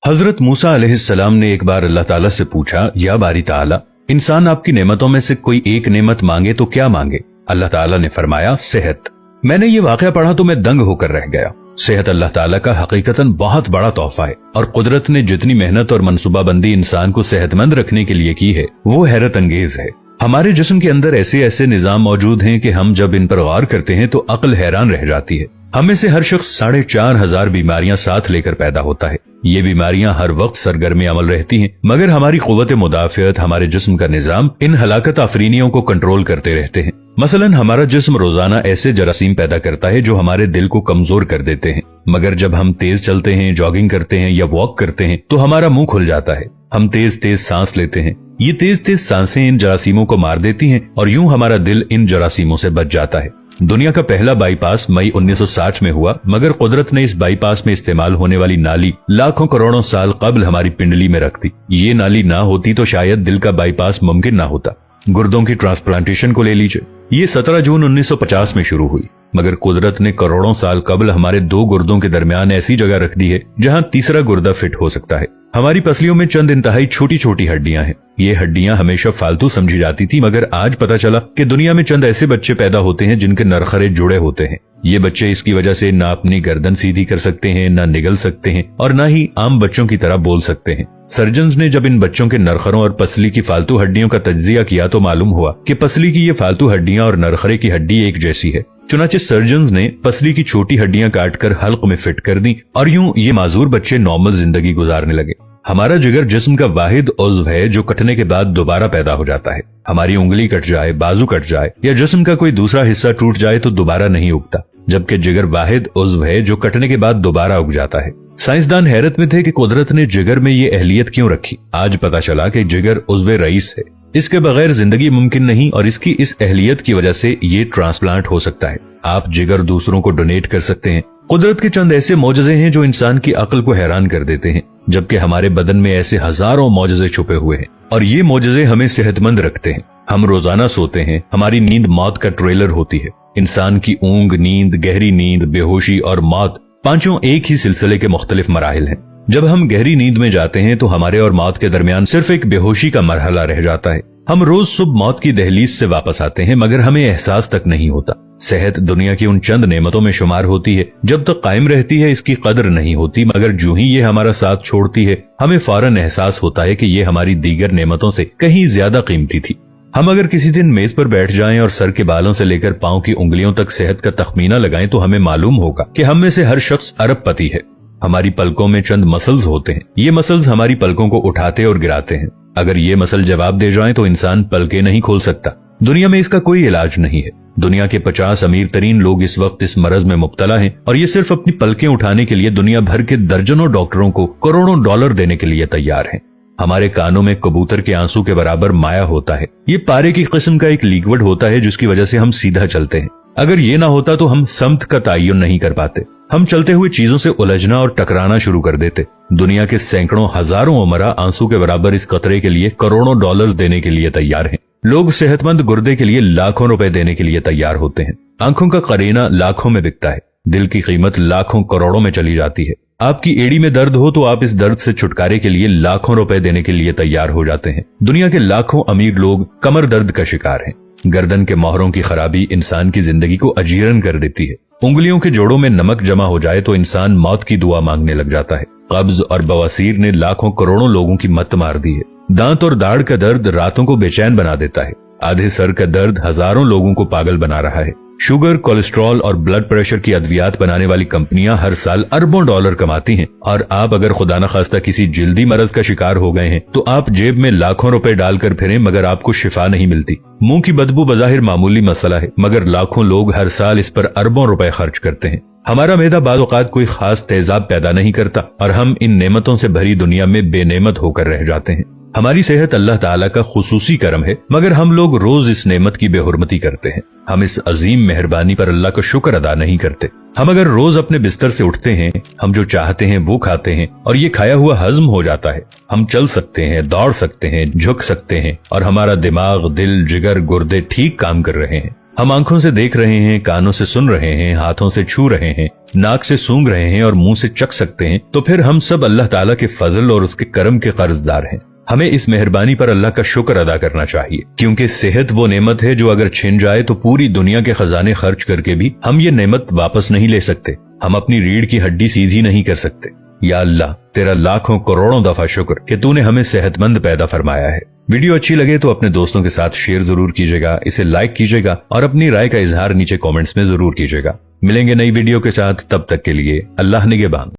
हजरत मूसा अलैहिस्सलाम ने एक बार अल्लाह ताला से पूछा, या बारी ताला, इंसान आपकी नेमतों में से कोई एक नेमत मांगे तो क्या मांगे? अल्लाह ताला ने फरमाया, सेहत। मैंने ये वाकया पढ़ा तो मैं दंग होकर रह गया। सेहत अल्लाह ताला का हकीकतन बहुत बड़ा तोहफा है और कुदरत ने जितनी मेहनत और मनसूबाबंदी इंसान को सेहतमंद रखने के लिए की है वो हैरत अंगेज है। हमारे जिस्म के अंदर ऐसे ऐसे निजाम मौजूद हैं कि हम जब इन पर गौर करते हैं तो अक्ल हैरान रह जाती है। हम में से हर शख्स 4,500 बीमारियां साथ लेकर पैदा होता है। ये बीमारियां हर वक्त सरगर्म अमल रहती हैं, मगर हमारी कुव्वत मुदाफियत, हमारे जिस्म का निजाम इन हलाकत आफरीनियों को कंट्रोल करते रहते हैं। मसलन हमारा जिस्म रोजाना ऐसे जरासीम पैदा करता है जो हमारे दिल को कमजोर कर देते हैं, मगर जब हम तेज चलते हैं, जॉगिंग करते हैं या वॉक करते हैं तो हमारा मुंह खुल जाता है। हम तेज तेज सांस लेते हैं। ये तेज तेज सांसें इन जरासीमों को मार देती हैं और यूं हमारा दिल इन जरासीमों से बच जाता है। दुनिया का पहला बाईपास मई 1960 में हुआ, मगर कुदरत ने इस बाईपास में इस्तेमाल होने वाली नाली लाखों करोड़ों साल कबल हमारी पिंडली में रख दी। ये नाली ना होती तो शायद दिल का बाईपास मुमकिन ना होता। गुर्दों की ट्रांसप्लांटेशन को ले लीजिए, ये 17 जून 1950 में शुरू हुई, मगर कुदरत ने करोड़ों साल कबल हमारे दो गुर्दों के दरमियान ऐसी जगह रख दी है जहां तीसरा गुर्दा फिट हो सकता है। हमारी पसलियों में चंद इंतहाई छोटी छोटी हड्डियां हैं। ये हड्डियां हमेशा फालतू समझी जाती थी, मगर आज पता चला कि दुनिया में चंद ऐसे बच्चे पैदा होते हैं जिनके नरखरे जुड़े होते हैं। ये बच्चे इसकी वजह से ना अपनी गर्दन सीधी कर सकते हैं, ना निगल सकते हैं और ना ही आम बच्चों की तरह बोल सकते हैं। सर्जन्स ने जब इन बच्चों के नरखरों और पसली की फालतू हड्डियों का तज्जिया किया तो मालूम हुआ कि पसली की ये फालतू हड्डियां और नरखरे की हड्डी एक जैसी है। चुनाचे सर्जन्स ने पसली की छोटी हड्डियां काटकर हल्क में फिट कर दी और यूं ये माजूर बच्चे नॉर्मल जिंदगी गुजारने लगे। हमारा जिगर जिस्म का वाहिद उज़्व है जो कटने के बाद दोबारा पैदा हो जाता है। हमारी उंगली कट जाए, बाजू कट जाए या जिस्म का कोई दूसरा हिस्सा टूट जाए तो दोबारा नहीं उगता, जबकि जिगर वाहिद उज़्व है जो कटने के बाद दोबारा उग जाता है। साइंसदान हैरत में थे कि कुदरत ने जिगर में ये अहलियत क्यों रखी। आज पता चला कि जिगर उज़्व रईस है। इसके बगैर जिंदगी मुमकिन नहीं और इसकी इस अहलियत की वजह से ये ट्रांसप्लांट हो सकता है। आप जिगर दूसरों को डोनेट कर सकते हैं। कुदरत के चंद ऐसे मौजज़े हैं जो इंसान की अक्ल को हैरान कर देते हैं, जबकि हमारे बदन में ऐसे हजारों मौजज़े छुपे हुए हैं और ये मौजज़े हमें सेहतमंद रखते हैं। हम रोजाना सोते हैं, हमारी नींद मौत का ट्रेलर होती है। इंसान की ऊंग, नींद, गहरी नींद, बेहोशी और मौत पांचों एक ही सिलसिले के मुख्तलिफ मराहिल हैं। जब हम गहरी नींद में जाते हैं तो हमारे और मौत के दरमियान सिर्फ एक बेहोशी का मरहला रह जाता है। हम रोज सुबह मौत की दहलीज से वापस आते हैं, मगर हमें एहसास तक नहीं होता। सेहत दुनिया की उन चंद नेमतों में शुमार होती है, जब तक कायम रहती है इसकी कदर नहीं होती, मगर जो ही ये हमारा साथ छोड़ती है हमें फौरन एहसास होता है कि ये हमारी दीगर नेमतों से कहीं ज्यादा कीमती थी। हम अगर किसी दिन मेज पर बैठ जाएं और सर के बालों से लेकर पांव की उंगलियों तक सेहत का तखमीना लगाएं तो हमें मालूम होगा कि हम में से हर शख्स अरबपति है। हमारी पलकों में चंद मसल्स होते हैं। ये मसल्स हमारी पलकों को उठाते और गिराते हैं। अगर ये मसल जवाब दे जाएं तो इंसान पलकें नहीं खोल सकता। दुनिया में इसका कोई इलाज नहीं है। दुनिया के 50 अमीर तरीन लोग इस वक्त इस मरज में मुब्तला हैं और ये सिर्फ अपनी पलकें उठाने के लिए दुनिया भर के दर्जनों डॉक्टरों को करोड़ों डॉलर देने के लिए तैयार हैं। हमारे कानों में कबूतर के आंसू के बराबर माया होता है। ये पारे की किस्म का एक लिक्विड होता है जिसकी वजह से हम सीधा चलते हैं। अगर ये ना होता तो हम समत का तयन नहीं कर पाते। हम चलते हुए चीजों से उलझना और टकराना शुरू कर देते। दुनिया के सैकड़ों हजारों उमरा आंसू के बराबर इस कतरे के लिए करोड़ों डॉलर्स देने के लिए तैयार हैं। लोग सेहतमंद गुर्दे के लिए लाखों रुपए देने के लिए तैयार होते हैं। आंखों का करीना लाखों में बिकता है। दिल की कीमत लाखों करोड़ों में चली जाती है। आपकी एड़ी में दर्द हो तो आप इस दर्द से छुटकारे के लिए लाखों रुपए देने के लिए तैयार हो जाते हैं। दुनिया के लाखों अमीर लोग कमर दर्द का शिकार हैं। गर्दन के मोहरों की खराबी इंसान की जिंदगी को अजीरन कर देती है। उंगलियों के जोड़ों में नमक जमा हो जाए तो इंसान मौत की दुआ मांगने लग जाता है। कब्ज और बवासीर ने लाखों करोड़ों लोगों की मत मार दी है। दांत और दाढ़ का दर्द रातों को बेचैन बना देता है। आधे सर का दर्द हजारों लोगों को पागल बना रहा है। शुगर, कोलेस्ट्रॉल और ब्लड प्रेशर की अद्वियात बनाने वाली कंपनियां हर साल अरबों डॉलर कमाती हैं और आप अगर खुदा न खास्ता किसी जिल्दी मरज का शिकार हो गए हैं तो आप जेब में लाखों रुपए डालकर फिरें मगर आपको शिफा नहीं मिलती। मुंह की बदबू बज़ाहिर मामूली मसला है, मगर लाखों लोग हर साल इस पर अरबों रुपए खर्च करते हैं। हमारा मैदा बाज़ औक़ात कोई खास तेजाब पैदा नहीं करता और हम इन नेमतों से भरी दुनिया में बेनेमत होकर रह जाते हैं। हमारी सेहत अल्लाह ताला का खुसूसी करम है, मगर हम लोग रोज इस नेमत की बेहुरमती करते हैं। हम इस अजीम मेहरबानी पर अल्लाह का शुक्र अदा नहीं करते। हम अगर रोज अपने बिस्तर से उठते हैं, हम जो चाहते हैं वो खाते हैं और ये खाया हुआ हजम हो जाता है। हम चल सकते हैं, दौड़ सकते हैं, झुक सकते हैं और हमारा दिमाग, दिल, जिगर, गुर्दे ठीक काम कर रहे हैं। हम आंखों से देख रहे हैं, कानों से सुन रहे हैं, हाथों से छू रहे हैं, नाक से सूंघ रहे हैं और मुंह से चख सकते हैं, तो फिर हम सब अल्लाह ताला के फजल और उसके करम के कर्जदार हैं। हमें इस मेहरबानी पर अल्लाह का शुक्र अदा करना चाहिए, क्योंकि सेहत वो नेमत है जो अगर छिन जाए तो पूरी दुनिया के खजाने खर्च करके भी हम ये नेमत वापस नहीं ले सकते। हम अपनी रीढ़ की हड्डी सीधी नहीं कर सकते। या अल्लाह, तेरा लाखों करोड़ों दफा शुक्र कि तूने हमें सेहतमंद पैदा फरमाया है। वीडियो अच्छी लगे तो अपने दोस्तों के साथ शेयर जरूर कीजिएगा, इसे लाइक कीजिएगा और अपनी राय का इजहार नीचे कमेंट्स में जरूर कीजिएगा। मिलेंगे नई वीडियो के साथ, तब तक के लिए अल्लाह निगहबान।